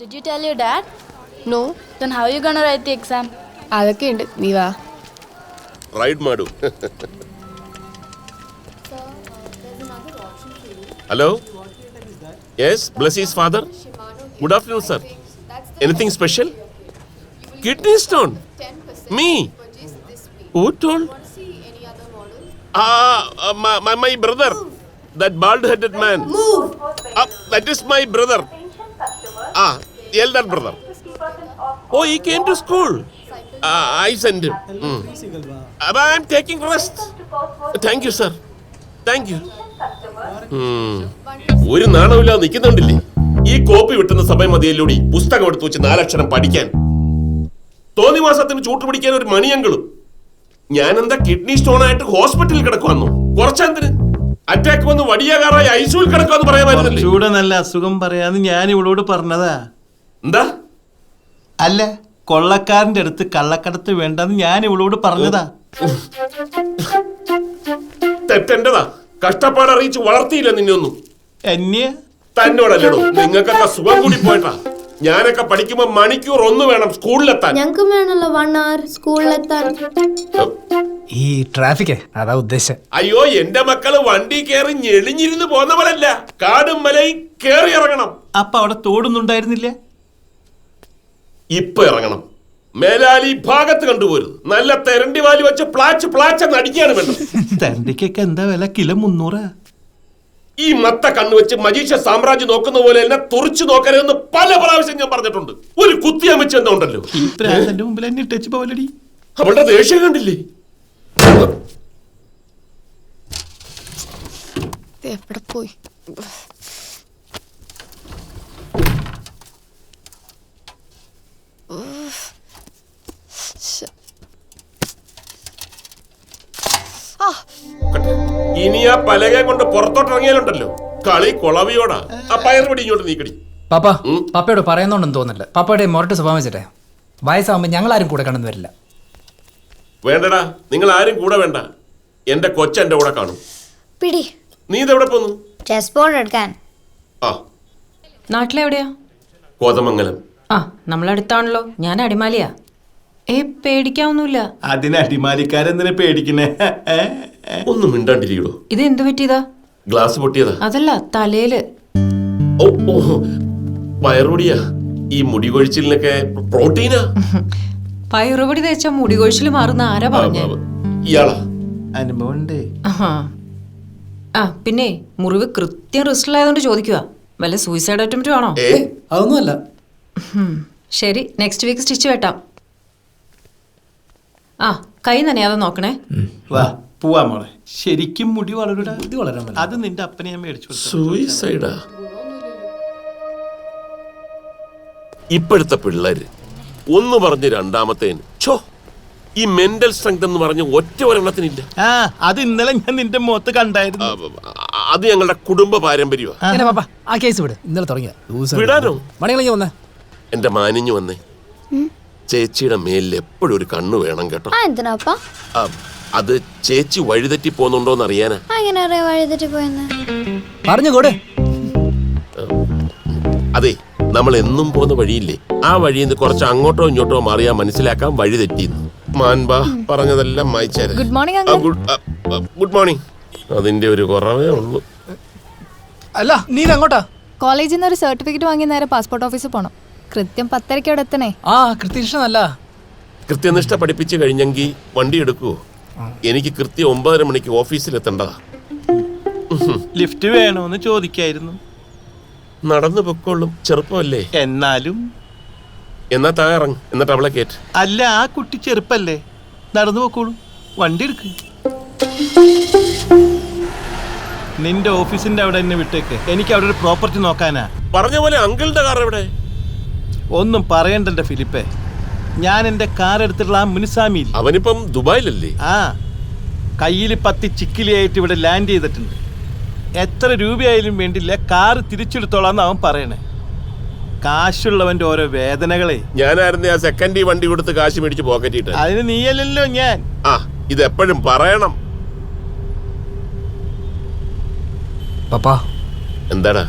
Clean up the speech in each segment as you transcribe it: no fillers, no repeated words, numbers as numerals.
Did you tell your dad? No. Then how are you gonna write the exam? അതൊക്കെ ഉണ്ട് നീ വാ. Ride മാഡു. Hello. Yes, bless his father. Good afternoon, sir. Anything special? Kidney stone. Me. Who told? My brother. That bald-headed man. Move. That is my brother. Elder brother. Oh, he came to school. I sent him. I am taking rest. Thank you, sir. Thank you. ഒരു നാണമില്ലാതെ നിൽക്കുന്നുണ്ടില്ലേ? ഈ copy വിട്ടുന്ന സമയം മതിയല്ലൂടി പുസ്തകം എടുത്തു വെച്ച് 4 അക്ഷരം പഠിക്കാൻ. തോന്നി മാസത്തിന് ചൂട്ട് പിടിക്കാൻ ഒരു മണിയങ്കളും. ഞാനെന്താ കിഡ്നി സ്റ്റോൺ ആയിട്ട് ഹോസ്പിറ്റലിൽ കിടക്കുവാന്നു? കുറച്ചെന്തിന്? അറ്റാക്ക് വന്ന് വടിയാകാറായി ഐസിയുവിൽ കിടക്കുവാന്ന് പറയാമായിരുന്നില്ലേ? ചൂടെ നല്ല അസുഖം പറയാന്ന് ഞാൻ ഇവളോട് പറഞ്ഞതാ. എന്താ? അല്ല, കൊള്ളക്കാരന്റെ അടുത്ത് കള്ളക്കടത്ത് വേണ്ടെന്ന് ഞാൻ ഇവളോട് പറഞ്ഞതാ. തെറ്റെന്റെതാ. കഷ്ടപ്പാട് അറിയിച്ച് വളർത്തിയില്ല നിന്നൊന്നും. എന്നെ തന്നോടല്ലോ നിങ്ങൾക്കൊക്കെ സുഖം കൂടി പോയിട്ടാ. ഞാനൊക്കെ പഠിക്കുമ്പോ മണിക്കൂർ 1 വേണം സ്കൂളിലെത്താൻ. ഞങ്ങൾക്ക് വേണമല്ലോ 1 hour സ്കൂളിലെത്താൻ. ഈ ട്രാഫിക് അതാ ഉദ്ദേശം. അയ്യോ, എന്റെ മക്കള് വണ്ടി കയറി ഞെളിഞ്ഞിരുന്ന് പോന്നവരല്ല, കാടും മലയും കേറി ഇറങ്ങണം. അപ്പൊ അവിടെ തോടുന്നുണ്ടായിരുന്നില്ല? ഇപ്പൊ ഇറങ്ങണം. മേലാലി ഭാഗത്ത് കണ്ടുപോരുത്. നല്ല തെരണ്ടി വാലി വെച്ച് പ്ലാച്ച് അടിക്കാണ് വേണ്ടത്. തണ്ടിക്കൊക്കെ എന്താ വില? കിലോ 300. ഈ മത്ത കണ്ണു വെച്ച് മജീഷ സാമ്രാജ്യം നോക്കുന്ന പോലെ എന്നെ തുറച്ചു നോക്കരുതെന്ന് പല പ്രാവശ്യം ഞാൻ പറഞ്ഞിട്ടുണ്ട്. ഒരു കുത്തിയമ്മച്ച് എന്താ ഉണ്ടല്ലോ. ഈ പ്രാന്തന്റെ മുമ്പിൽ എന്നെ ഇട്ടേച്ച് പോലടി. അവളുടെ ദേഷ്യം കണ്ടില്ലേ? എവിടെ പോയി? ഇനി ആ പലക കൊണ്ട് പുറത്തോട്ടിറങ്ങിയാലുണ്ടല്ലോ കളി കൊളവിയോടാ. ആ പയറുപടി ഇങ്ങോട്ട് നീക്കടി. പാപ്പ പപ്പയോട് പറയുന്നോണ്ടെന്ന് തോന്നില്ല. പപ്പയുടെ മൊരട്ട് സ്വഭാവം വെച്ചിട്ടെ വയസ്സാകുമ്പോ ഞങ്ങളാരും കൂടെ കണ്ടെന്ന് വരില്ല. വേണ്ടടാ, നിങ്ങൾ ആരും കൂടെ വേണ്ട. എന്റെ കൊച്ചെന്റെ കൂടെ കാണും. പിടി. നീ ഇതെവിടെ പോന്നു? ചെസ് ബോർഡ് എടുക്കാൻ. ആ, നാട്ടിലെവിടെയാ? കോതമംഗലം. ആ, നമ്മളടുത്താണല്ലോ. ഞാൻ അടിമാലിയാ. പേടിക്കാവൊന്നുമില്ല. അതിന് അടിമാലിക്കാരെന്തിനെ പേടിക്കണേ? ഒന്നും മിണ്ടാണ്ടിരിക്കടോ. ഇത് എന്ത് പറ്റിയതാ? ഗ്ലാസ് പൊട്ടിയതാ. അതല്ല, തലയില്. ഓ ഓ, പയറുപടിയാ. ഈ മുടി കൊഴിച്ചിലിനൊക്കെ പ്രോട്ടീനാ. പയറുപടി തേച്ച മുടി കൊഴിച്ചിൽ മാറുന്ന ആരാ പറഞ്ഞ? ഇയാളാ. അനുഭവം ഉണ്ട്. ആ പിന്നെ മുറിവ് കൃത്യം റിസ്റ്റിലായതുകൊണ്ട് ചോദിക്കുക. വല്ല സൂയിസൈഡ് അറ്റംപ്റ്റും ആണോ? അതൊന്നുമല്ല. ശരി, നെക്സ്റ്റ് വീക്ക് സ്റ്റിച്ച് വെട്ടാം. ആ, കൈ നനയാതെ നോക്കണേ. വാ പോവാ മോളെ. ശരിക്കും മുടി വളരൂടാ. ഇത് വളരാൻ അത് നിന്റെ അപ്പനെ ഞാൻ മേടിച്ചു കൊടുത്തു. സൂയിസൈഡാ. ഇപ്പോഴത്തെ പിള്ളേര് ഒന്ന് പറഞ്ഞ് രണ്ടാമത്തേന് ഛോ, ഈ മെന്റൽ സ്ട്രെങ്ത് എന്ന് പറഞ്ഞ് ഒറ്റ ഒരെണ്ണത്തിനില്ല. അത് ഇന്നലെ ഞാൻ നിന്റെ മുഖത്ത് കണ്ടായിരുന്നു. അത് ഞങ്ങളുടെ കുടുംബ പാരമ്പര്യമാണ്. പാപ്പ ആ കേസ് വിട്. ഇന്നലെ തുടങ്ങിയ വിടാനോ? മണികളി വന്നേ. എന്റെ മാനിഞ്ഞു വന്നേ. ചേച്ചിയുടെ മേലിൽ എപ്പോഴും ഒരു കണ്ണു വേണം കേട്ടോ. എന്തിനാപ്പാ? അത് ചേച്ചി വഴിതെറ്റി പോന്നുണ്ടോന്ന് അറിയാനാ. അങ്ങനെ വഴിതെറ്റി പോയെന്ന് പറഞ്ഞു കൂടെ. അതെ, നമ്മൾ എന്നും പോകുന്ന വഴിയില്ലേ, ആ വഴിയിൽ നിന്ന് കുറച്ച് അങ്ങോട്ടോ ഇങ്ങോട്ടോ മാറിയാ മനസ്സിലാക്കാൻ വഴി തെറ്റിന്ന്. മാൻബാ പറഞ്ഞതെല്ലാം വായിച്ചേരാ. Good morning, uncle. Good morning. അതിന്റെ ഒരു കുറവേ ഉള്ളൂ. അല്ല നീ അങ്ങോട്ടാ? കോളേജിൽ നിന്ന് ഒരു സർട്ടിഫിക്കറ്റ് വാങ്ങി നേരെ പാസ്പോർട്ട് ഓഫീസിൽ പോണം. കൃത്യം 10:30 അവിടെ എത്തണേ. ആ കൃത്യനിഷ്ഠനല്ല. കൃത്യനിഷ്ഠ പഠിപ്പിച്ച് കഴിഞ്ഞെങ്കിൽ വണ്ടി എടുക്കുവോ? എനിക്ക് കൃത്യം 9:30 മണിക്ക് ഓഫീസിൽ എത്തേണ്ടതാ. ലിഫ്റ്റ് വേണോന്ന് ചോദിക്കായിരുന്നു. നടന്നു പൊക്കോളും, ചെറുപ്പമല്ലേ. എന്നാലും എന്നാ താറങ്ങ്, എന്നിട്ട് അവളെ കേറ്റ്. അല്ല, ആ കുട്ടി ചെറുപ്പല്ലേ, നടന്നു പോക്കോളൂ. വണ്ടി എടുക്ക്. നിന്റെ ഓഫീസിന്റെ അവിടെ എന്നെ വിട്ടേക്ക്. എനിക്ക് അവിടെ ഒരു പ്രോപ്പർട്ടി നോക്കാനാ. പറഞ്ഞ പോലെ അങ്കിളുടെ കാർ എവിടെ? ഒന്നും പറയണ്ടന്റെ ഫിലിപ്പേ. ഞാൻ എന്റെ കാർ എടുത്തിട്ടുള്ള ആ മുനിസാമിയിൽ. അവനിപ്പം ദുബായിലല്ലേ? ആ, കയ്യിൽ 10 ചിക്കിലിയായിട്ട് ഇവിടെ ലാൻഡ് ചെയ്തിട്ടുണ്ട്. എത്ര രൂപയായാലും വേണ്ടില്ല, കാർ തിരിച്ചെടുത്തോളാന്ന് അവൻ പറയണേ. കാശുള്ളവന്റെ ഓരോ വേദനകളെ. ഞാനായിരുന്നു ആ സെക്കൻഡ് വണ്ടി കൊടുത്ത് കാശ് മേടിച്ച് പോക്കറ്റിട്ട്. അതിന് നീയല്ലല്ലോ ഞാൻ. ഇതെപ്പോഴും പറയണം. പപ്പാ എന്താടാ?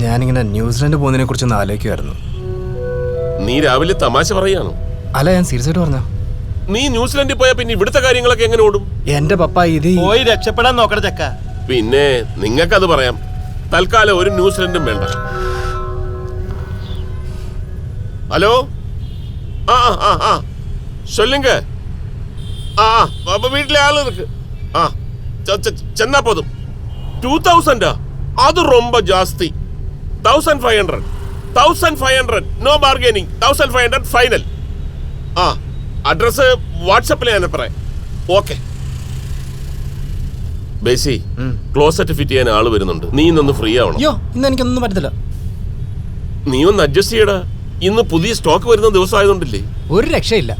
ഞാനിങ്ങനെ ന്യൂസിലൻഡ് പോകുന്നതിനെ കുറിച്ചൊന്ന് ആലോചിക്കുമായിരുന്നു. നീ രാവിലെ തമാശ പറയാണോ? അല്ല, ഞാൻ സീരിയസ് ആയിട്ട് പറഞ്ഞോ. നീ ന്യൂസിലൻഡിൽ പോയാൽ പിന്നെ ഇവിടുത്തെ കാര്യങ്ങളൊക്കെ എങ്ങനെ ഓടും? എന്റെ പപ്പ ഇത് പോയി രക്ഷപ്പെടാൻ നോക്കണ ചക്ക. പിന്നെ നിങ്ങൾക്കത് പറയാം. തൽക്കാലം ഒരു ന്യൂസിലൻഡും വേണ്ട. ഹലോ, ആ ആ ആ சொல்லுங்க. ആ അപ്പൊ വീട്ടിലെ ആള് ഇருக்கு. ആ ചെന്നാ പോതും. 2000 അത് ரொம்ப ജാസ്തി. 1500 നോ ബാർഗൈനിങ്. 1500 ഫൈനൽ. ആ അഡ്രസ് വാട്സപ്പിൽ ഞാൻ പറയാം. ഓക്കെ. ബേസി, ക്ലോസറ്റ് ഫിറ്റ് ചെയ്യാൻ ആള് വരുന്നുണ്ട്. നീ ഇന്നൊന്ന് ഫ്രീ ആവണം. അയ്യോ, ഇന്ന് എനിക്കൊന്നും പറ്റത്തില്ല. നീ ഒന്ന് അഡ്ജസ്റ്റ് ചെയ്യടാ. ഇന്ന് പുതിയ സ്റ്റോക്ക് വരുന്ന ദിവസം ആയതുകൊണ്ടില്ലേ. ഒരു രക്ഷയില്ല.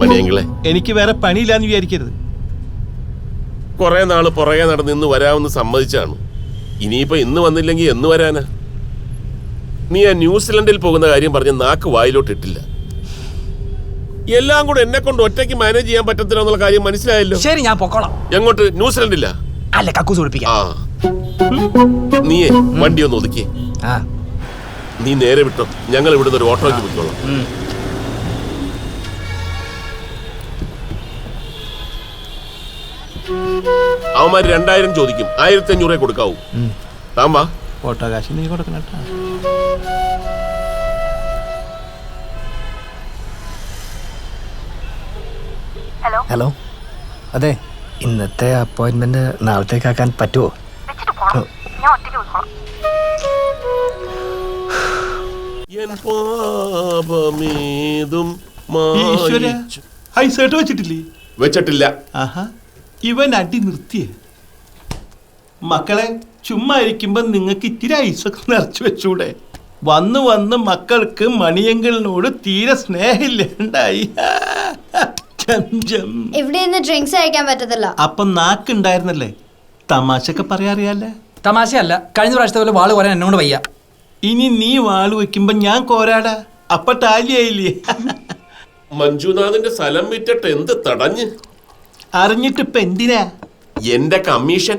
മണിയെങ്കിലേ, എനിക്ക് വേറെ പണിയില്ലാന്ന് വിചാരിക്കരുത്. കുറെ നാള് പുറകെ നടന്ന് ഇന്ന് വരാമെന്ന് സമ്മതിച്ചാണ്. ഇനിയിപ്പോ ഇന്ന് വന്നില്ലെങ്കിൽ എന്ന് വരാനാ? നീ ആ ന്യൂസിലൻഡിൽ പോകുന്ന കാര്യം പറഞ്ഞ് നാക്ക് വായിലോട്ട് ഇട്ടില്ല. എല്ലാം കൂടെ എന്നെ കൊണ്ട് ഒറ്റയ്ക്ക് മാനേജ് ചെയ്യാൻ പറ്റത്തില്ല എന്നുള്ള കാര്യം മനസ്സിലായല്ലോ. ശരി, ഞാൻ പൊക്കോളാം. എങ്ങോട്ട്? ന്യൂസിലൻഡില്ല. അല്ല, കക്കൂസ് കുടിപ്പിക്കാം. ആ നീയേ വണ്ടി ഒന്ന് ഒതുക്കിയേ. ആ, നീ നേരെ വിട്ടോ, ഞങ്ങൾ ഇവിടുന്ന് ഒരു ഓട്ടോയ്ക്ക് വിട്ടോളാം. അവന്മാർ 2000 ചോദിക്കും. 1500 കൊടുക്കാവൂ. താൻ വാ. ഓട്ടോ കാശ് നീ കൊടുക്കണം കേട്ടോ. ഹലോ. അതെ, ഇന്നത്തെ അപ്പോയിന്റ്മെന്റ് നാളത്തേക്കാക്കാൻ പറ്റുമോ? എൻ പാപമേതും ഈശ്വര, ഐസേട്ട് വെച്ചിട്ടില്ലേ? വെച്ചിട്ടില്ല. ആഹാ, ഇവൻ അടി നിർത്തിയ. മക്കളെ, ചുമ്മാ ഇരിക്കുമ്പോ നിങ്ങൾക്ക് ഇത്തിരി ഐസൊക്കെ നിറച്ചു വെച്ചൂടെ? വന്ന് വന്ന് മക്കൾക്ക് മണിയങ്കളിനോട് തീരെ സ്നേഹമില്ലാണ്ടായി. ഇവിടെ നിന്ന് ഡ്രിങ്ക്സ് കഴിക്കാൻ പറ്റത്തില്ല. അപ്പൊ നാക്കുണ്ടായിരുന്നല്ലേ? തമാശയൊക്കെ പറയാറിയാലേ? തമാശയല്ല, കഴിഞ്ഞ പ്രാവശ്യത്തെ പോലെ വാള് പറയാൻ എന്നോട് വയ്യ. ഇനി നീ വാള് വെക്കുമ്പോ ഞാൻ കോരാടാ. അപ്പൊ ടാലിയായില്ലേ? മഞ്ജുനാഥിന്റെ സ്ഥലം വിറ്റിട്ട് എന്ത് തടഞ്ഞ്? അറിഞ്ഞിട്ടിപ്പൊ എന്തിനാ? എന്റെ കമ്മീഷൻ.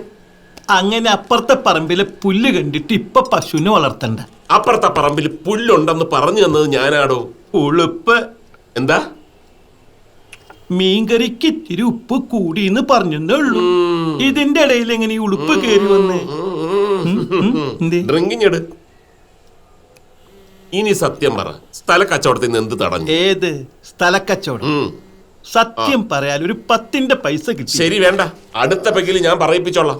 അങ്ങനെ അപ്പുറത്തെ പറമ്പിലെ പുല്ല് കണ്ടിട്ട് ഇപ്പൊ പശുവിനെ വളർത്തണ്ട. അപ്പുറത്തെ പറമ്പിൽ പുല്ലുണ്ടെന്ന് പറഞ്ഞു തന്നത് ഞാനാടോ. ഉളുപ്പ്. എന്താ? മീൻകറിക്ക് ഇത്തിരി ഉപ്പ് കൂടിന്ന് പറഞ്ഞേ ഉള്ളൂ. ഇതിന്റെ ഇടയിൽ എങ്ങനെ ഈ ഉളുപ്പ് കയറി വന്നേ? ഡ്രിങ്കിങ് എടു. ഇനി സത്യം പറ, സ്ഥല കച്ചവടത്തിൽ നിന്ന് എന്ത് തടഞ്ഞു? ഏത് സ്ഥലക്കച്ചവടം? സത്യം പറയാൻ ഒരു 10 പൈസ കിട്ടി. ശരി, വേണ്ട. അടുത്ത പെക്കില് ഞാൻ പറയിപ്പിച്ചോളാം.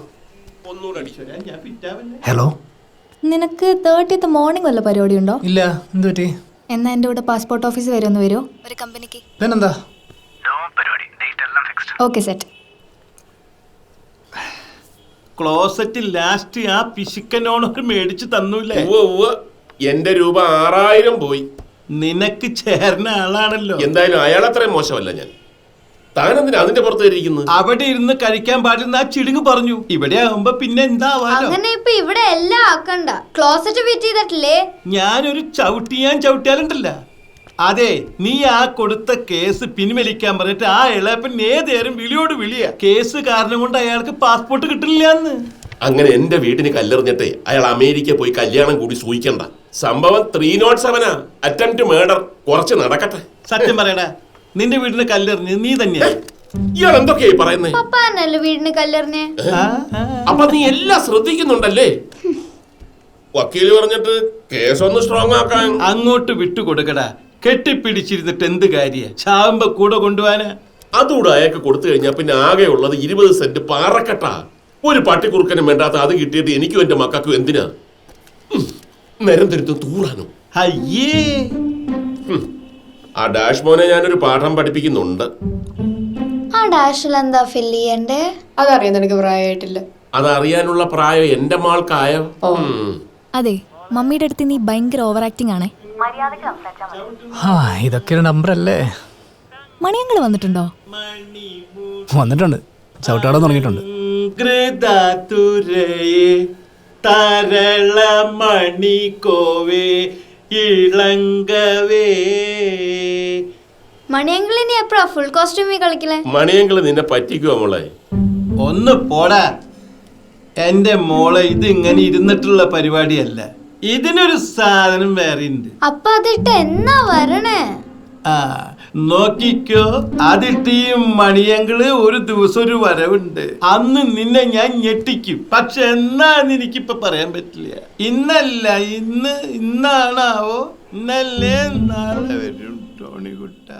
ഹലോ. നിനക്ക് 30th മോർണിംഗ് വല്ല പരിപാടി ഉണ്ടോ? ഇല്ല. എന്ത് പറ്റി? എന്നാ എൻ്റെ കൂടെ പാസ്പോർട്ട് ഓഫീസ് വരെ ഒന്ന് വരുമോ? ഒരു കമ്പനിക്ക്. പിന്നെന്താ? Okay, set. ക്ലോസറ്റ് ലാസ്റ്റ് ആ പിശുക്കനോണൊക്കെ മേടിച്ചു തന്നൂല്ലേ? എന്റെ രൂപ 6000 പോയി. നിനക്ക് ചേർന്ന ആളാണല്ലോ. എന്തായാലും അയാൾ അത്രയും മോശമല്ല ഞാൻ. താനെന്തിനാ അതിന്റെ പുറത്ത് ഇരിക്കുന്നത്? അവിടെ ഇരുന്ന് കഴിക്കാൻ പാടില്ല ആ ചിടുങ്ങ് പറഞ്ഞു. ഇവിടെ ആവുമ്പോ പിന്നെ എന്താവാലോ? അങ്ങനെ ഇപ്പൊ ഇവിടെ എല്ലാം ആക്കണ്ട. ക്ലോസറ്റ് ഫിറ്റ് ചെയ്തിട്ടില്ലേ? ഞാനൊരു ചവിട്ടിയാലുണ്ടല്ല. അതെ, നീ ആ കൊടുത്ത കേസ് പിൻവലിക്കാൻ പറഞ്ഞിട്ട് ആ ഇളയപ്പൻ ഏതേരം വിളിയോട് വിളിയ. കേസ് കാരണം കൊണ്ട് അയാൾക്ക് പാസ്പോർട്ട് കിട്ടില്ല എന്ന്. അങ്ങനെ എന്റെ വീടിന് കല്ലെറിഞ്ഞിട്ടേ അയാൾ അമേരിക്ക പോയി കല്യാണം കൂടി സൂഹിക്കണ്ട. സംഭവം 307 അറ്റംപ്റ്റ് മേർഡർ. കുറച്ച് നടക്കട്ടെ. സത്യം പറയടാ, നിന്റെ വീടിന് കല്ലെറിഞ്ഞ് നീ തന്നെയാ? ഇയാൾ എന്തൊക്കെയായി പറയുന്നേ? പപ്പാനല്ലേ വീടിന് കല്ലെറിഞ്ഞേ? അപ്പൊ നീ എല്ലാം ശ്രദ്ധിക്കുന്നുണ്ടല്ലേ? വക്കീല് പറഞ്ഞിട്ട് കേസൊന്ന് സ്ട്രോങ് ആക്കാൻ. അങ്ങോട്ട് വിട്ടുകൊടുക്കടാ. കെട്ടിപ്പിടിച്ചിരുന്നിട്ട് എന്ത് കാര്യ? ചാവുമ്പോ കൂടെ കൊണ്ടുപോവാനാ? അതുകൂടെ അയാൾക്ക് കൊടുത്തു കഴിഞ്ഞാൽ പിന്നെ ആകെ ഉള്ളത് 20 സെന്റ് പാറക്കെട്ടാ. ഒരു പട്ടിക്കുറുക്കനും വേണ്ടാത്ത അത് കിട്ടിയിട്ട് എനിക്കും എന്റെ മക്കൾക്കും എന്തിനാ? നേരം തിരുത്തും തൂറാനോ? അയ്യേ, ആ ഡാഷ് മോനെ ഞാനൊരു പാഠം പഠിപ്പിക്കുന്നുണ്ട്. ആ ഡാഷിൽ എന്താ ഫില്ല് ചെയ്യണ്ടേ? അതറിയാൻ എനിക്ക് പ്രായമായിട്ടില്ല. അതറിയാനുള്ള പ്രായം എന്റെ മാൾക്കായോ? അതെ, മമ്മിയുടെ അടുത്ത് നീ ഭയങ്കര ഓവർ ആക്ടിങ് ആണേ. ആ, ഇതൊക്കെ ഒരു നമ്പർ അല്ലേ? മണിയങ്ങൾ വന്നിട്ടുണ്ടോ? വന്നിട്ടുണ്ട്. ചവിട്ടാടം തുടങ്ങിയിട്ടുണ്ട്. മണിയങ്കിളിനി എപ്പോഴാ ഫുൾ കോസ്റ്റ്യൂമിൽ കളിക്കലേ? മണിയെങ്കിലും നിന്നെ പറ്റിക്കുവോ മോളെ? ഒന്ന് പോടാ എന്റെ മോളെ. ഇത് ഇങ്ങനെ ഇരുന്നിട്ടുള്ള പരിപാടിയല്ല. ഇതിനൊരു സാധനം വേറെ ഉണ്ട്. അപ്പൊ അതിട്ട് എന്നാ വരണേ? ആ നോക്കിക്കോ, അതിട്ട് ഈ മണിയങ്കിള് ഒരു ദിവസം ഒരു വരവുണ്ട്. അന്ന് നിന്നെ ഞാൻ ഞെട്ടിക്കും. പക്ഷെ എന്നാന്ന് എനിക്കിപ്പൊ പറയാൻ പറ്റില്ല. ഇന്നല്ല, ഇന്നാണാവോ? ഇന്നല്ലേ നാളെ വരും ടോണിക്കുട്ട.